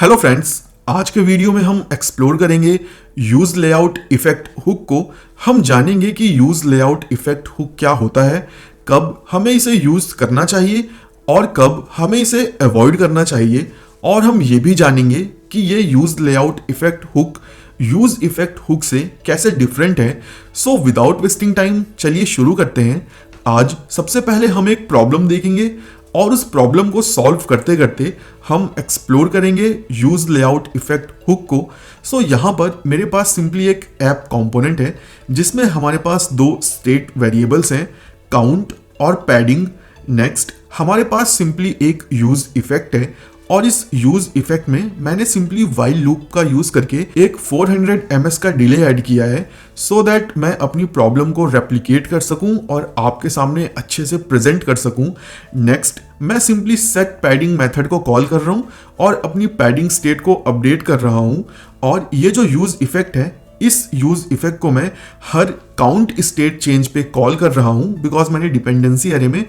Hello friends, आज के video में हम एक्सप्लोर करेंगे यूज लेआउट इफेक्ट हुक को। हम जानेंगे कि यूज लेआउट इफेक्ट हुक क्या होता है, कब हमें इसे यूज करना चाहिए और कब हमें इसे अवॉइड करना चाहिए। और हम ये भी जानेंगे कि ये use layout effect hook use effect hook से कैसे डिफरेंट है। सो विदाउट वेस्टिंग टाइम चलिए शुरू करते हैं। आज सबसे पहले हम एक प्रॉब्लम देखेंगे और उस प्रॉब्लम को सॉल्व करते करते हम एक्सप्लोर करेंगे यूज लेआउट इफेक्ट हुक को। सो यहाँ पर मेरे पास सिंपली एक ऐप कंपोनेंट है जिसमें हमारे पास दो स्टेट वेरिएबल्स हैं, काउंट और पैडिंग। नेक्स्ट हमारे पास सिंपली एक यूज इफेक्ट है और इस यूज इफेक्ट में मैंने सिंपली वाइल लूप का यूज करके एक 400 ms का डिले ऐड किया है सो दैट मैं अपनी प्रॉब्लम को रेप्लिकेट कर सकूं और आपके सामने अच्छे से प्रेजेंट कर सकूं। नेक्स्ट मैं सिंपली सेट पैडिंग मेथड को कॉल कर रहा हूं और अपनी पैडिंग स्टेट को अपडेट कर रहा हूं। और ये जो यूज इफेक्ट है, इस यूज इफेक्ट को मैं हर काउंट स्टेट चेंज पे कॉल कर रहा हूं बिकॉज मैंने डिपेंडेंसी एरे में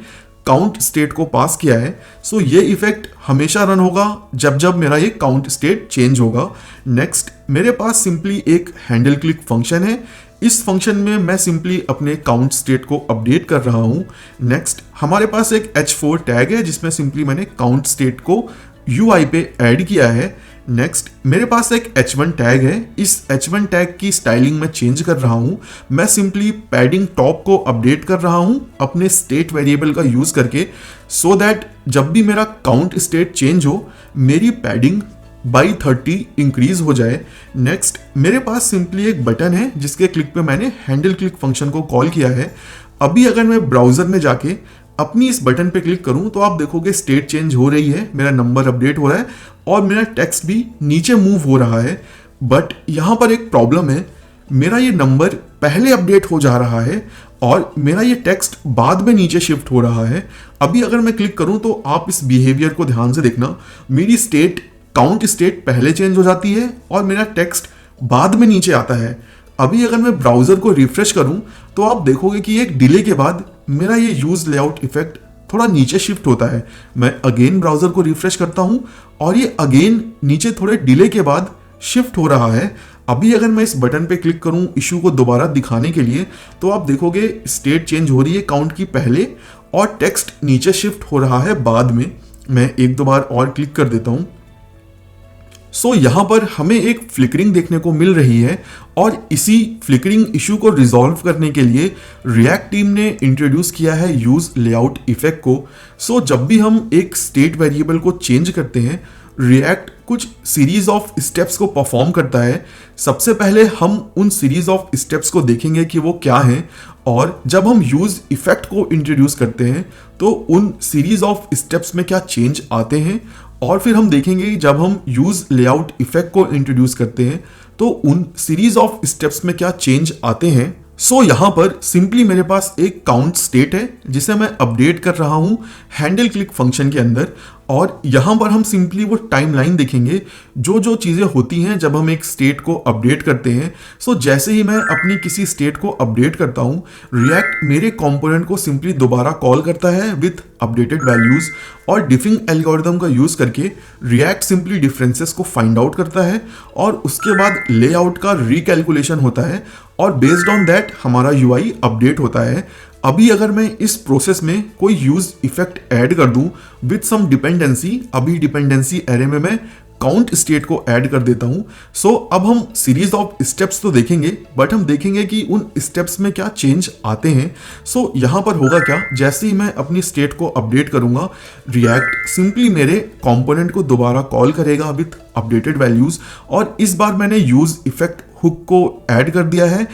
काउंट स्टेट को पास किया है। सो ये इफेक्ट हमेशा रन होगा जब जब मेरा ये काउंट स्टेट चेंज होगा। नेक्स्ट मेरे पास सिंपली एक हैंडल क्लिक फंक्शन है। इस फंक्शन में मैं सिंपली अपने काउंट स्टेट को अपडेट कर रहा हूँ। नेक्स्ट हमारे पास एक h4 टैग है जिसमें सिंपली मैंने काउंट स्टेट को UI पे ऐड किया है। नेक्स्ट मेरे पास एक h1 टैग है। इस h1 टैग की स्टाइलिंग में चेंज कर रहा हूं। मैं सिंपली पैडिंग टॉप को अपडेट कर रहा हूं अपने स्टेट वेरिएबल का यूज करके सो दैट जब भी मेरा काउंट स्टेट चेंज हो मेरी पैडिंग बाई 30 इंक्रीज हो जाए। नेक्स्ट मेरे पास सिंपली एक बटन है जिसके क्लिक पे मैंने हैंडल क्लिक फंक्शन को कॉल किया है। अभी अगर मैं ब्राउजर में जाके अपनी इस बटन पे क्लिक करूं तो आप देखोगे स्टेट चेंज हो रही है, मेरा नंबर अपडेट हो रहा है और मेरा टेक्स्ट भी नीचे मूव हो रहा है। बट यहाँ पर एक प्रॉब्लम है, मेरा ये नंबर पहले अपडेट हो जा रहा है और मेरा ये टेक्स्ट बाद में नीचे शिफ्ट हो रहा है। अभी अगर मैं क्लिक करूं तो आप इस बिहेवियर को ध्यान से देखना, मेरी स्टेट काउंट स्टेट पहले चेंज हो जाती है और मेरा टेक्स्ट बाद में नीचे आता है। अभी अगर मैं ब्राउजर को रिफ्रेश करूं तो आप देखोगे कि एक डिले के बाद मेरा ये यूज लेआउट इफेक्ट थोड़ा नीचे शिफ्ट होता है। मैं अगेन ब्राउजर को रिफ्रेश करता हूं और ये अगेन नीचे थोड़े डिले के बाद शिफ्ट हो रहा है। अभी अगर मैं इस बटन पे क्लिक करूं इशू को दोबारा दिखाने के लिए तो आप देखोगे स्टेट चेंज हो रही है काउंट की पहले और टेक्स्ट नीचे शिफ्ट हो रहा है बाद में। मैं एक दो बार और क्लिक कर देता हूं। सो यहाँ पर हमें एक फ्लिकरिंग देखने को मिल रही है और इसी फ्लिकरिंग इशू को रिजॉल्व करने के लिए रिएक्ट टीम ने इंट्रोड्यूस किया है यूज लेआउट इफेक्ट को। सो जब भी हम एक स्टेट वेरिएबल को चेंज करते हैं रिएक्ट कुछ सीरीज ऑफ स्टेप्स को परफॉर्म करता है। सबसे पहले हम उन सीरीज ऑफ स्टेप्स को देखेंगे कि वो क्या हैं और जब हम यूज इफेक्ट को इंट्रोड्यूस करते हैं तो उन सीरीज ऑफ स्टेप्स में क्या चेंज आते हैं और फिर हम देखेंगे जब हम यूज लेआउट इफेक्ट को इंट्रोड्यूस करते हैं तो उन सीरीज ऑफ स्टेप्स में क्या चेंज आते हैं। सो यहाँ पर सिंपली मेरे पास एक काउंट स्टेट है जिसे मैं अपडेट कर रहा हूँ हैंडल क्लिक फंक्शन के अंदर और यहाँ पर हम सिंपली वो टाइमलाइन देखेंगे जो जो चीज़ें होती हैं जब हम एक स्टेट को अपडेट करते हैं। सो जैसे ही मैं अपनी किसी स्टेट को अपडेट करता हूँ रिएक्ट मेरे कंपोनेंट को सिंपली दोबारा कॉल करता है विथ अपडेटेड वैल्यूज और डिफिंग एल्गोरिथम का यूज करके रिएक्ट सिंपली डिफरेंसेस को फाइंड आउट करता है और उसके बाद लेआउट का रिकैलकुलेशन होता है और बेस्ड ऑन दैट हमारा UI अपडेट होता है। अभी अगर मैं इस प्रोसेस में कोई यूज इफेक्ट ऐड कर दूं विद सम डिपेंडेंसी, अभी डिपेंडेंसी एरे में मैं काउंट स्टेट को ऐड कर देता हूं। सो अब हम सीरीज ऑफ स्टेप्स तो देखेंगे बट हम देखेंगे कि उन स्टेप्स में क्या चेंज आते हैं। सो यहाँ पर होगा क्या, जैसे ही मैं अपनी स्टेट को अपडेट करूंगा रिएक्ट सिंपली मेरे कंपोनेंट को दोबारा कॉल करेगा विथ अपडेटेड वैल्यूज और इस बार मैंने यूज इफेक्ट हुक को ऐड कर दिया है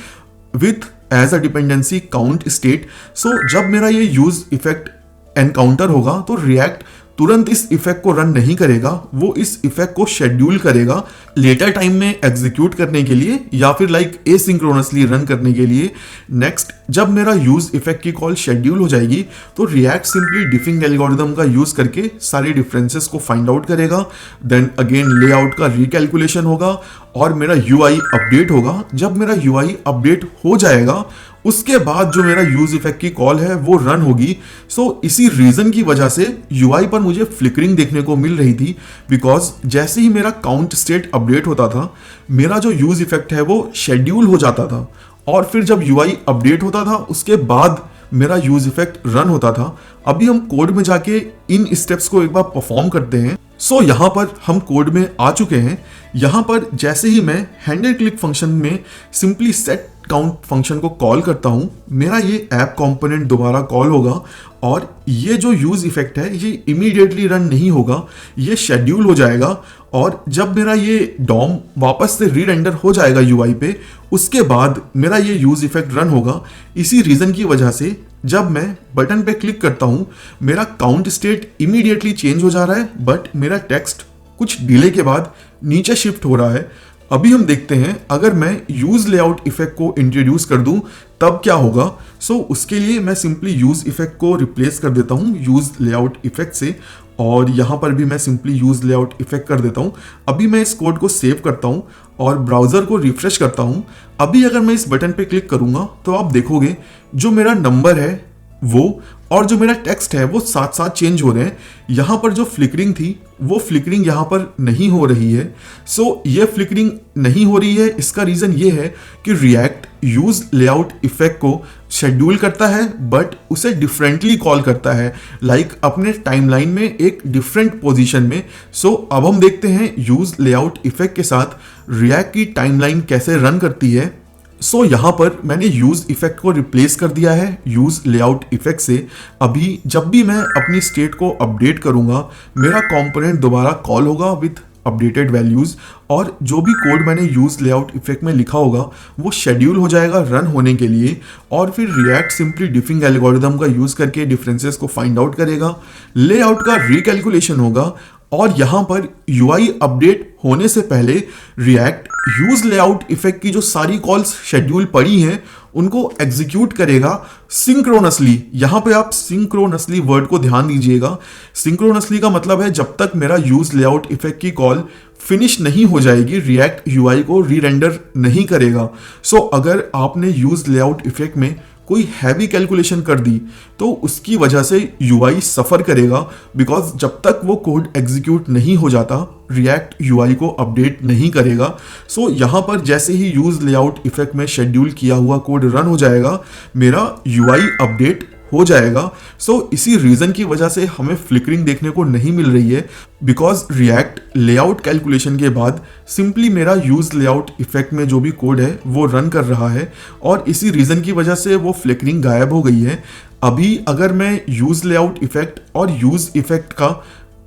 with as a dependency count state. So जब मेरा ये यूज इफेक्ट एनकाउंटर होगा तो रिएक्ट तुरंत इस इफेक्ट को रन नहीं करेगा, वो इस इफेक्ट को शेड्यूल करेगा लेटर टाइम में एग्जीक्यूट करने के लिए या फिर लाइक एसिंक्रोनसली रन करने के लिए। नेक्स्ट जब मेरा यूज इफेक्ट की कॉल शेड्यूल हो जाएगी तो रिएक्ट सिंपली डिफिंग एल्गोरिथम का यूज करके सारे डिफरेंसेस को फाइंड आउट करेगा। देन अगेन लेआउट का रिकैलकुलेशन होगा और मेरा UI अपडेट होगा। जब मेरा UI अपडेट हो जाएगा उसके बाद जो मेरा यूज इफेक्ट की कॉल है वो रन होगी। सो इसी रीजन की वजह से यूआई पर मुझे फ्लिकरिंग देखने को मिल रही थी, बिकॉज जैसे ही मेरा काउंट स्टेट अपडेट होता था मेरा जो यूज इफेक्ट है वो शेड्यूल हो जाता था, और फिर जब यूआई अपडेट होता था उसके बाद मेरा यूज इफेक्ट रन होता था। अभी हम कोड में जाके इन स्टेप्स को एक बार परफॉर्म करते हैं। सो यहाँ पर हम कोड में आ चुके हैं। यहाँ पर जैसे ही मैं हैंडल क्लिक फंक्शन में सिंपली सेट काउंट फंक्शन को कॉल करता हूँ, मेरा ये ऐप कंपोनेंट दोबारा कॉल होगा, और ये जो यूज इफेक्ट है ये इमीडिएटली रन नहीं होगा, ये शेड्यूल हो जाएगा। और जब मेरा ये डॉम वापस से रीरेंडर हो जाएगा यूआई पे, उसके बाद मेरा ये यूज इफेक्ट रन होगा। इसी रीजन की वजह से जब मैं बटन पे क्लिक करता हूँ मेरा काउंट स्टेट इमीडिएटली चेंज हो जा रहा है, बट मेरा टेक्स्ट कुछ डिले के बाद नीचे शिफ्ट हो रहा है। अभी हम देखते हैं अगर मैं यूज लेआउट इफेक्ट को इंट्रोड्यूस कर दूं तब क्या होगा। सो उसके लिए मैं सिंपली यूज इफेक्ट को रिप्लेस कर देता हूं यूज लेआउट इफेक्ट से, और यहां पर भी मैं सिंपली यूज लेआउट इफेक्ट कर देता हूं। अभी मैं इस कोड को सेव करता हूं और ब्राउजर को रिफ्रेश करता हूं। अभी अगर मैं इस बटन पे क्लिक करूंगा तो आप देखोगे जो मेरा नंबर है वो और जो मेरा टेक्स्ट है वो साथ साथ चेंज हो रहे हैं। यहाँ पर जो फ्लिकरिंग थी वो फ्लिकरिंग यहाँ पर नहीं हो रही है। सो ये फ्लिकरिंग नहीं हो रही है, इसका रीज़न ये है कि रिएक्ट यूज लेआउट इफेक्ट को शेड्यूल करता है बट उसे डिफरेंटली कॉल करता है, लाइक अपने टाइमलाइन में एक डिफरेंट पोजीशन में। सो अब हम देखते हैं यूज लेआउट इफेक्ट के साथ रिएक्ट की टाइमलाइन कैसे रन करती है। सो यहाँ पर मैंने यूज इफेक्ट को रिप्लेस कर दिया है यूज लेआउट इफेक्ट से। अभी जब भी मैं अपनी स्टेट को अपडेट करूंगा मेरा कंपोनेंट दोबारा कॉल होगा विथ अपडेटेड वैल्यूज, और जो भी कोड मैंने यूज लेआउट इफेक्ट में लिखा होगा वो शेड्यूल हो जाएगा रन होने के लिए, और फिर रिएक्ट सिंपली डिफिंग एल्गोरिदम का यूज करके डिफरेंसेस को फाइंड आउट करेगा, लेआउट का रिकैलकुलेशन होगा, और यहां पर यूआई अपडेट होने से पहले रिएक्ट यूज लेआउट इफेक्ट की जो सारी कॉल्स शेड्यूल पड़ी हैं उनको एग्जीक्यूट करेगा सिंक्रोनसली। यहां पे आप सिंक्रोनसली वर्ड को ध्यान दीजिएगा। सिंक्रोनसली का मतलब है जब तक मेरा यूज लेआउट इफेक्ट की कॉल फिनिश नहीं हो जाएगी रिएक्ट यूआई को रीरेंडर नहीं करेगा। सो अगर आपने यूज लेआउट इफेक्ट में कोई हैवी कैलकुलेशन कर दी तो उसकी वजह से यूआई सफ़र करेगा, बिकॉज जब तक वो कोड एग्जीक्यूट नहीं हो जाता रिएक्ट यूआई को अपडेट नहीं करेगा। सो यहाँ पर जैसे ही यूज लेआउट इफेक्ट में शेड्यूल किया हुआ कोड रन हो जाएगा मेरा यूआई अपडेट हो जाएगा। सो इसी रीजन की वजह से हमें फ्लिकरिंग देखने को नहीं मिल रही है, बिकॉज रिएक्ट लेआउट कैलकुलेशन के बाद सिंपली मेरा यूज लेआउट इफेक्ट में जो भी कोड है वो रन कर रहा है, और इसी रीजन की वजह से वो फ्लिकरिंग गायब हो गई है। अभी अगर मैं यूज लेआउट इफेक्ट और यूज इफेक्ट का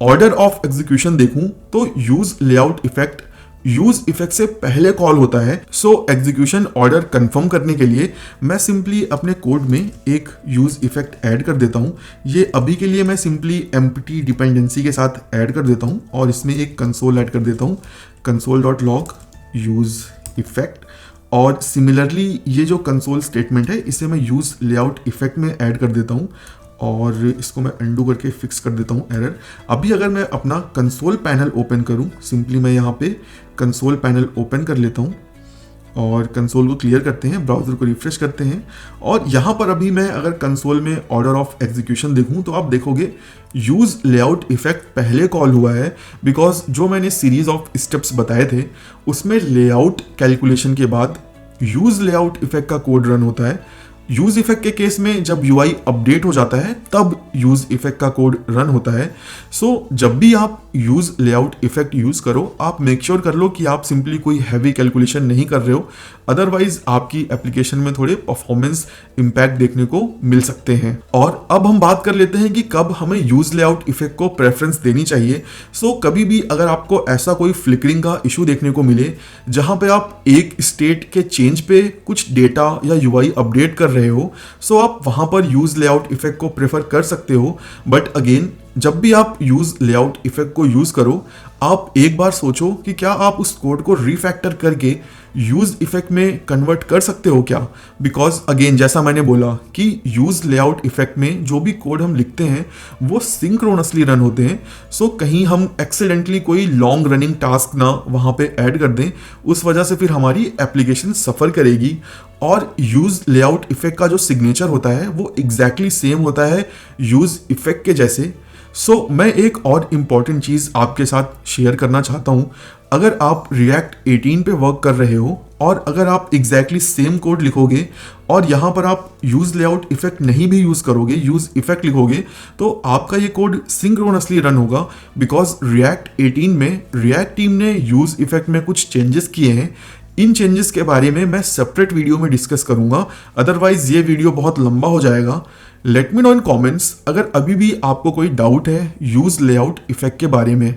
ऑर्डर ऑफ एग्जीक्यूशन देखूं तो use layout effect use effect से पहले कॉल होता है। सो एग्जीक्यूशन ऑर्डर कंफर्म करने के लिए मैं सिंपली अपने कोड में एक यूज इफेक्ट ऐड कर देता हूँ। ये अभी के लिए मैं सिंपली एम्प्टी डिपेंडेंसी के साथ ऐड कर देता हूँ और इसमें एक कंसोल ऐड कर देता हूँ, console.log यूज इफेक्ट। और सिमिलरली ये जो कंसोल स्टेटमेंट है इसे मैं यूज लेआउट इफेक्ट में ऐड कर देता हूँ और इसको मैं अंडू करके फिक्स कर देता हूँ एरर। अभी अगर मैं अपना कंसोल पैनल ओपन करूँ, सिंपली मैं यहाँ पे कंसोल पैनल ओपन कर लेता हूँ और कंसोल को क्लियर करते हैं, ब्राउज़र को रिफ्रेश करते हैं, और यहाँ पर अभी मैं अगर कंसोल में ऑर्डर ऑफ एग्जीक्यूशन देखूँ तो आप देखोगे यूज़ लेआउट इफेक्ट पहले कॉल हुआ है, बिकॉज जो मैंने सीरीज ऑफ स्टेप्स बताए थे उसमें लेआउट कैलकुलेशन के बाद यूज़ लेआउट इफेक्ट का कोड रन होता है। यूज इफेक्ट के केस में जब यूआई अपडेट हो जाता है तब यूज इफेक्ट का कोड रन होता है। सो जब भी आप यूज लेआउट इफेक्ट यूज करो आप मेक श्योर कर लो कि आप सिंपली कोई हैवी कैलकुलेशन नहीं कर रहे हो, अदरवाइज आपकी एप्लीकेशन में थोड़े परफॉर्मेंस इंपैक्ट देखने को मिल सकते हैं। और अब हम बात कर लेते हैं कि कब हमें यूज लेआउट इफेक्ट को प्रेफरेंस देनी चाहिए। सो कभी भी अगर आपको ऐसा कोई फ्लिकरिंग का इशू देखने को मिले जहां पे आप एक स्टेट के चेंज पे कुछ डेटा या यूआई अपडेट कर रहे हो, सो आप वहां पर यूज लेआउट इफेक्ट को प्रेफर कर सकते हो। बट अगेन जब भी आप यूज लेआउट इफेक्ट को यूज करो, आप एक बार सोचो कि क्या आप उस कोड को रिफैक्टर करके यूज इफेक्ट में कन्वर्ट कर सकते हो क्या। बिकॉज अगेन जैसा मैंने बोला कि यूज लेआउट इफेक्ट में जो भी कोड हम लिखते हैं वो सिंक्रोनसली रन होते हैं। सो कहीं हम एक्सीडेंटली कोई लॉन्ग रनिंग टास्क ना वहाँ पे ऐड कर दें, उस वजह से फिर हमारी एप्लीकेशन सफ़र करेगी। और यूज लेआउट इफेक्ट का जो सिग्नेचर होता है वो एग्जैक्टली सेम होता है यूज इफेक्ट के जैसे। सो मैं एक और इम्पॉर्टेंट चीज़ आपके साथ शेयर करना चाहता हूँ। अगर आप React 18 पे वर्क कर रहे हो और अगर आप एग्जैक्टली सेम कोड लिखोगे और यहाँ पर आप यूज़ लेआउट इफेक्ट नहीं भी यूज़ करोगे, यूज़ इफेक्ट लिखोगे, तो आपका ये कोड सिंक्रोनसली रन होगा। बिकॉज React 18 में React टीम ने यूज़ इफेक्ट में कुछ चेंजेस किए हैं। इन चेंजेस के बारे में मैं सेपरेट वीडियो में डिस्कस करूंगा, अदरवाइज ये वीडियो बहुत लंबा हो जाएगा। लेट मी नो इन कमेंट्स अगर अभी भी आपको कोई डाउट है यूज लेआउट इफेक्ट के बारे में।